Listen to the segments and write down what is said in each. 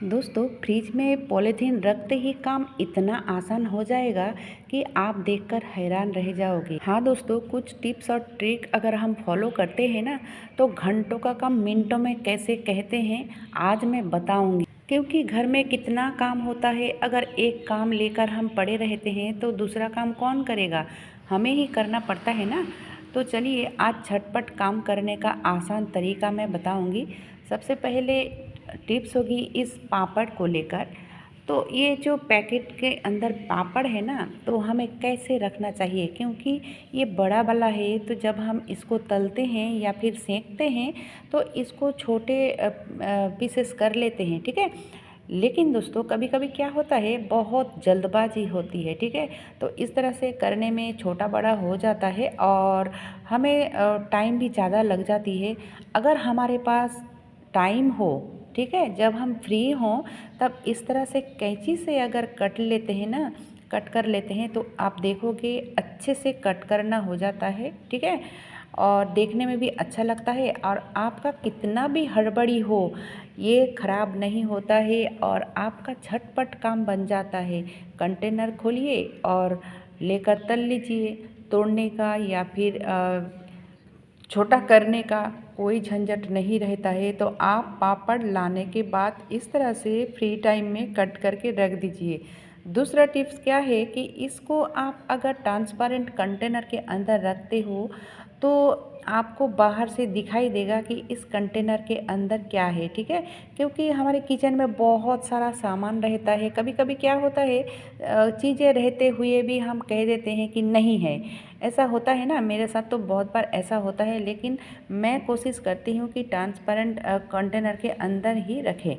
दोस्तों, फ्रिज में पॉलीथीन रखते ही काम इतना आसान हो जाएगा कि आप देखकर हैरान रह जाओगे। हाँ दोस्तों, कुछ टिप्स और ट्रिक अगर हम फॉलो करते हैं ना, तो घंटों का काम मिनटों में कैसे कहते हैं, आज मैं बताऊंगी। क्योंकि घर में कितना काम होता है, अगर एक काम लेकर हम पड़े रहते हैं तो दूसरा काम कौन करेगा, हमें ही करना पड़ता है ना। तो चलिए आज झटपट काम करने का आसान तरीका मैं बताऊंगी। सबसे पहले टिप्स होगी इस पापड़ को लेकर। तो ये जो पैकेट के अंदर पापड़ है ना, तो हमें कैसे रखना चाहिए, क्योंकि ये बड़ा वाला है, तो जब हम इसको तलते हैं या फिर सेंकते हैं तो इसको छोटे पीसेस कर लेते हैं, ठीक है। लेकिन दोस्तों, कभी कभी क्या होता है, बहुत जल्दबाजी होती है, ठीक है। तो इस तरह से करने में छोटा बड़ा हो जाता है और हमें टाइम भी ज़्यादा लग जाती है। अगर हमारे पास टाइम हो, ठीक है, जब हम फ्री हों, तब इस तरह से कैंची से अगर कट लेते हैं ना, कट कर लेते हैं, तो आप देखोगे अच्छे से कट करना हो जाता है, ठीक है। और देखने में भी अच्छा लगता है और आपका कितना भी हड़बड़ी हो, ये ख़राब नहीं होता है और आपका झटपट काम बन जाता है। कंटेनर खोलिए और लेकर तल लीजिए। तोड़ने का या फिर छोटा करने का कोई झंझट नहीं रहता है। तो आप पापड़ लाने के बाद इस तरह से फ्री टाइम में कट करके रख दीजिए। दूसरा टिप्स क्या है कि इसको आप अगर ट्रांसपेरेंट कंटेनर के अंदर रखते हो तो आपको बाहर से दिखाई देगा कि इस कंटेनर के अंदर क्या है, ठीक है। क्योंकि हमारे किचन में बहुत सारा सामान रहता है, कभी कभी क्या होता है, चीज़ें रहते हुए भी हम कह देते हैं कि नहीं है। ऐसा होता है ना, मेरे साथ तो बहुत बार ऐसा होता है, लेकिन मैं कोशिश करती हूँ कि ट्रांसपेरेंट कंटेनर के अंदर ही रखें।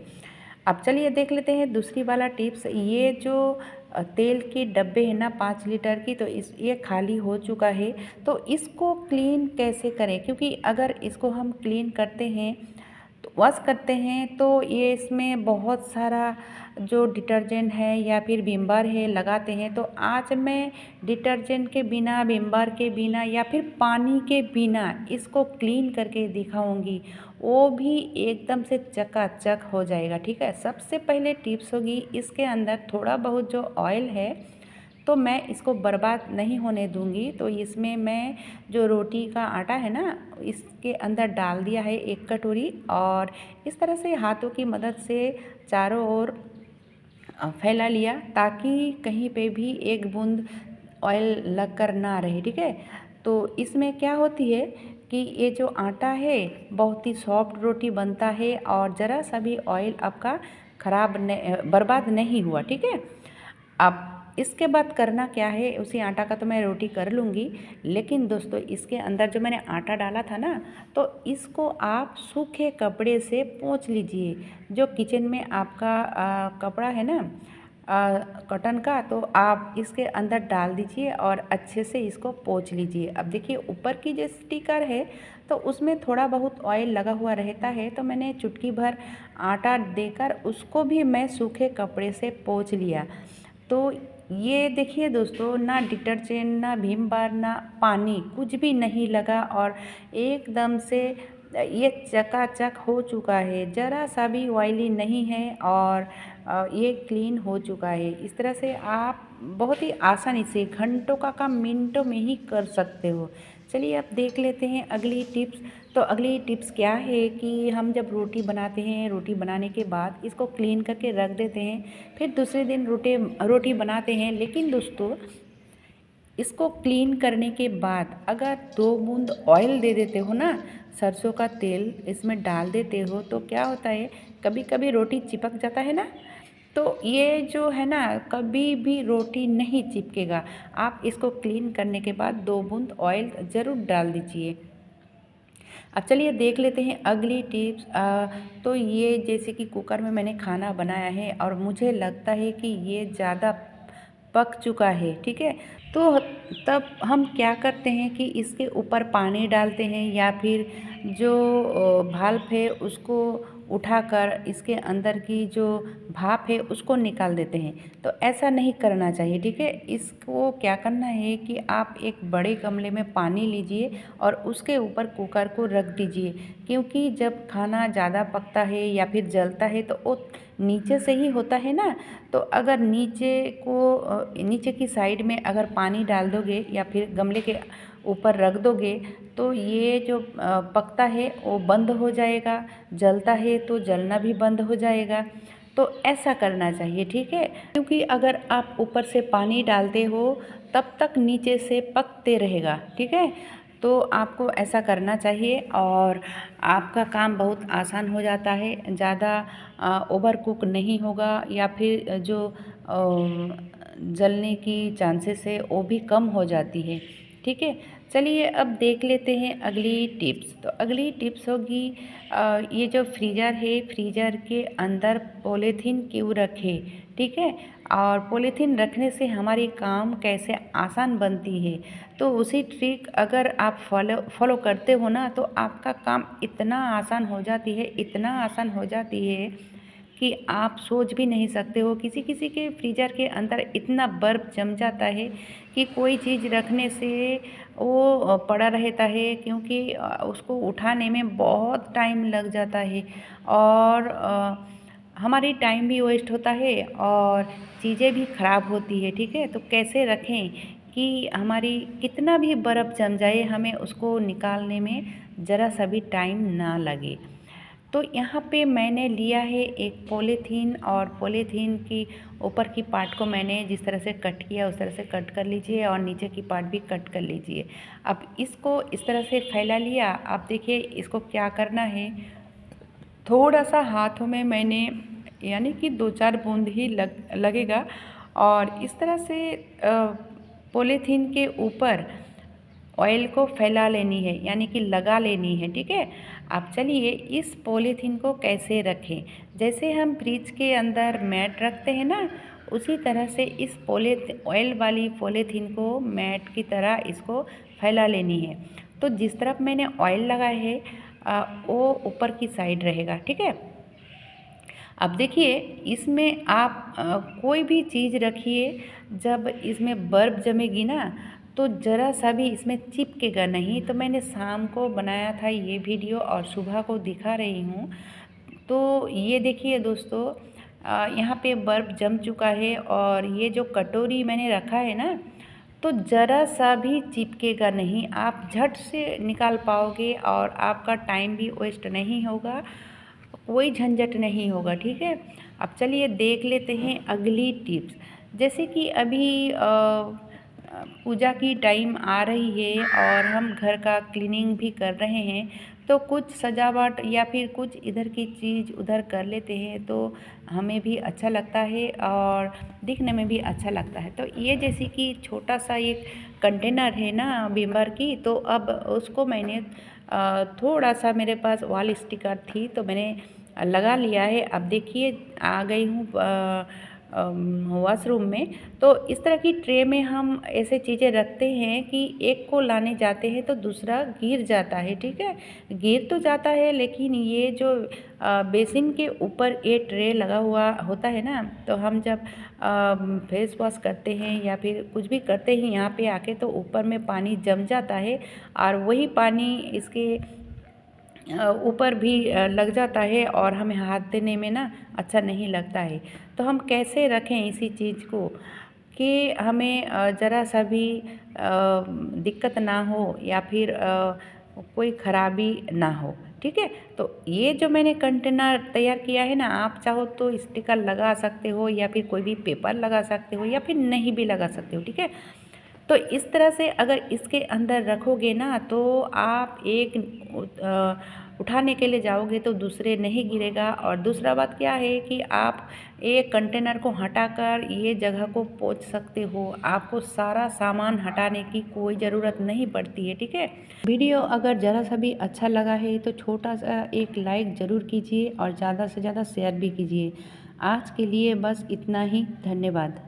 अब चलिए देख लेते हैं दूसरी वाला टिप्स। ये जो तेल के डब्बे हैं ना 5 लीटर की, तो इस ये खाली हो चुका है। तो इसको क्लीन कैसे करें, क्योंकि अगर इसको हम क्लीन करते हैं तो वॉश करते हैं तो ये इसमें बहुत सारा जो डिटर्जेंट है या फिर विम बार है लगाते हैं। तो आज मैं डिटर्जेंट के बिना, विम बार के बिना या फिर पानी के बिना इसको क्लीन करके दिखाऊंगी, वो भी एकदम से चकाचक हो जाएगा, ठीक है। सबसे पहले टिप्स होगी, इसके अंदर थोड़ा बहुत जो ऑयल है तो मैं इसको बर्बाद नहीं होने दूंगी। तो इसमें मैं जो रोटी का आटा है ना, इसके अंदर डाल दिया है 1 कटोरी, और इस तरह से हाथों की मदद से चारों ओर फैला लिया, ताकि कहीं पे भी एक बूंद ऑयल लग कर ना रहे, ठीक है। तो इसमें क्या होती है कि ये जो आटा है बहुत ही सॉफ्ट रोटी बनता है और ज़रा सा भी ऑयल आपका बर्बाद नहीं हुआ, ठीक है। अब इसके बाद करना क्या है, उसी आटा का तो मैं रोटी कर लूँगी, लेकिन दोस्तों इसके अंदर जो मैंने आटा डाला था ना, तो इसको आप सूखे कपड़े से पोंछ लीजिए। जो किचन में आपका कपड़ा है ना, कॉटन का, तो आप इसके अंदर डाल दीजिए और अच्छे से इसको पोंछ लीजिए। अब देखिए ऊपर की जो स्टिकर है तो उसमें थोड़ा बहुत ऑयल लगा हुआ रहता है, तो मैंने चुटकी भर आटा देकर उसको भी मैं सूखे कपड़े से पोंछ लिया। तो ये देखिए दोस्तों, ना डिटर्जेंट, ना विम बार, ना पानी, कुछ भी नहीं लगा और एकदम से ये चकाचक हो चुका है, ज़रा सा भी ऑयली नहीं है और ये क्लीन हो चुका है। इस तरह से आप बहुत ही आसानी से घंटों का काम मिनटों में ही कर सकते हो। चलिए अब देख लेते हैं अगली टिप्स। तो अगली टिप्स क्या है कि हम जब रोटी बनाते हैं, रोटी बनाने के बाद इसको क्लीन करके रख देते हैं, फिर दूसरे दिन रोटी बनाते हैं। लेकिन दोस्तों, इसको क्लीन करने के बाद अगर 2 बूंद ऑयल दे देते हो ना, सरसों का तेल इसमें डाल देते हो, तो क्या होता है, कभी कभी रोटी चिपक जाता है ना, तो ये जो है ना, कभी भी रोटी नहीं चिपकेगा। आप इसको क्लीन करने के बाद 2 बूंद ऑयल ज़रूर डाल दीजिए। अब चलिए देख लेते हैं अगली टिप्स। तो ये जैसे कि कुकर में मैंने खाना बनाया है और मुझे लगता है कि ये ज़्यादा पक चुका है, ठीक है। तो तब हम क्या करते हैं कि इसके ऊपर पानी डालते हैं या फिर जो भाल्व है उसको उठाकर इसके अंदर की जो भाप है उसको निकाल देते हैं। तो ऐसा नहीं करना चाहिए, ठीक है। इसको क्या करना है कि आप एक बड़े गमले में पानी लीजिए और उसके ऊपर कुकर को रख दीजिए, क्योंकि जब खाना ज़्यादा पकता है या फिर जलता है तो वो नीचे से ही होता है ना। तो अगर नीचे की साइड में अगर पानी डाल दोगे या फिर गमले के ऊपर रख दोगे तो ये जो पकता है वो बंद हो जाएगा, जलता है तो जलना भी बंद हो जाएगा। तो ऐसा करना चाहिए, ठीक है। क्योंकि अगर आप ऊपर से पानी डालते हो तब तक नीचे से पकते रहेगा, ठीक है। तो आपको ऐसा करना चाहिए और आपका काम बहुत आसान हो जाता है, ज़्यादा ओवर कुक नहीं होगा या फिर जो जलने की चांसेस है वो भी कम हो जाती है, ठीक है। चलिए अब देख लेते हैं अगली टिप्स। तो अगली टिप्स होगी ये जो फ्रीज़र है, फ्रीज़र के अंदर पॉलीथीन क्यों रखें, ठीक है। और पॉलीथीन रखने से हमारी काम कैसे आसान बनती है, तो उसी ट्रिक अगर आप फॉलो करते हो ना तो आपका काम इतना आसान हो जाती है, इतना आसान हो जाती है कि आप सोच भी नहीं सकते हो। किसी किसी के फ्रीज़र के अंदर इतना बर्फ़ जम जाता है कि कोई चीज़ रखने से वो पड़ा रहता है, क्योंकि उसको उठाने में बहुत टाइम लग जाता है और हमारी टाइम भी वेस्ट होता है और चीज़ें भी ख़राब होती है, ठीक है। तो कैसे रखें कि हमारी कितना भी बर्फ़ जम जाए हमें उसको निकालने में ज़रा सा भी टाइम ना लगे। तो यहाँ पे मैंने लिया है एक पॉलीथीन और पॉलीथीन की ऊपर की पार्ट को मैंने जिस तरह से कट किया उस तरह से कट कर लीजिए और नीचे की पार्ट भी कट कर लीजिए। अब इसको इस तरह से फैला लिया। अब देखिए इसको क्या करना है, थोड़ा सा हाथों में मैंने यानी कि 2-4 बूंद ही लगेगा और इस तरह से पॉलीथीन के ऊपर ऑयल को फैला लेनी है, यानी कि लगा लेनी है, ठीक है। अब चलिए इस पॉलीथीन को कैसे रखें, जैसे हम फ्रिज के अंदर मैट रखते हैं ना, उसी तरह से इस ऑयल वाली पॉलीथीन को मैट की तरह इसको फैला लेनी है। तो जिस तरफ मैंने ऑयल लगाया है वो ऊपर की साइड रहेगा, ठीक है। अब देखिए इसमें आप कोई भी चीज़ रखिए, जब इसमें बर्फ़ जमेगी ना तो ज़रा सा भी इसमें चिपकेगा नहीं। तो मैंने शाम को बनाया था ये वीडियो और सुबह को दिखा रही हूँ। तो ये देखिए दोस्तों, यहाँ पे बर्फ़ जम चुका है और ये जो कटोरी मैंने रखा है ना तो ज़रा सा भी चिपकेगा नहीं, आप झट से निकाल पाओगे और आपका टाइम भी वेस्ट नहीं होगा, कोई झंझट नहीं होगा, ठीक है। अब चलिए देख लेते हैं अगली टिप्स। जैसे कि अभी पूजा की टाइम आ रही है और हम घर का क्लीनिंग भी कर रहे हैं, तो कुछ सजावट या फिर कुछ इधर की चीज़ उधर कर लेते हैं तो हमें भी अच्छा लगता है और दिखने में भी अच्छा लगता है। तो ये जैसे कि छोटा सा एक कंटेनर है ना विम की, तो अब उसको मैंने थोड़ा सा मेरे पास वॉल स्टिकर थी तो मैंने लगा लिया है। अब देखिए आ गई हूँ वॉशरूम में। तो इस तरह की ट्रे में हम ऐसे चीज़ें रखते हैं कि एक को लाने जाते हैं तो दूसरा गिर जाता है, ठीक है। गिर तो जाता है लेकिन ये जो बेसिन के ऊपर ये ट्रे लगा हुआ होता है ना, तो हम जब फेस वॉश करते हैं या फिर कुछ भी करते हैं यहाँ पे आके तो ऊपर में पानी जम जाता है और वही पानी इसके ऊपर भी लग जाता है और हमें हाथ देने में ना अच्छा नहीं लगता है। तो हम कैसे रखें इसी चीज़ को कि हमें ज़रा सा भी दिक्कत ना हो या फिर कोई ख़राबी ना हो, ठीक है। तो ये जो मैंने कंटेनर तैयार किया है ना, आप चाहो तो स्टिकर लगा सकते हो या फिर कोई भी पेपर लगा सकते हो या फिर नहीं भी लगा सकते हो, ठीक है। तो इस तरह से अगर इसके अंदर रखोगे ना तो आप एक उठाने के लिए जाओगे तो दूसरे नहीं गिरेगा। और दूसरा बात क्या है कि आप एक कंटेनर को हटाकर ये जगह को पोंछ सकते हो, आपको सारा सामान हटाने की कोई ज़रूरत नहीं पड़ती है, ठीक है। वीडियो अगर ज़रा सा भी अच्छा लगा है तो छोटा सा एक लाइक ज़रूर कीजिए और ज़्यादा से ज़्यादा शेयर भी कीजिए। आज के लिए बस इतना ही, धन्यवाद।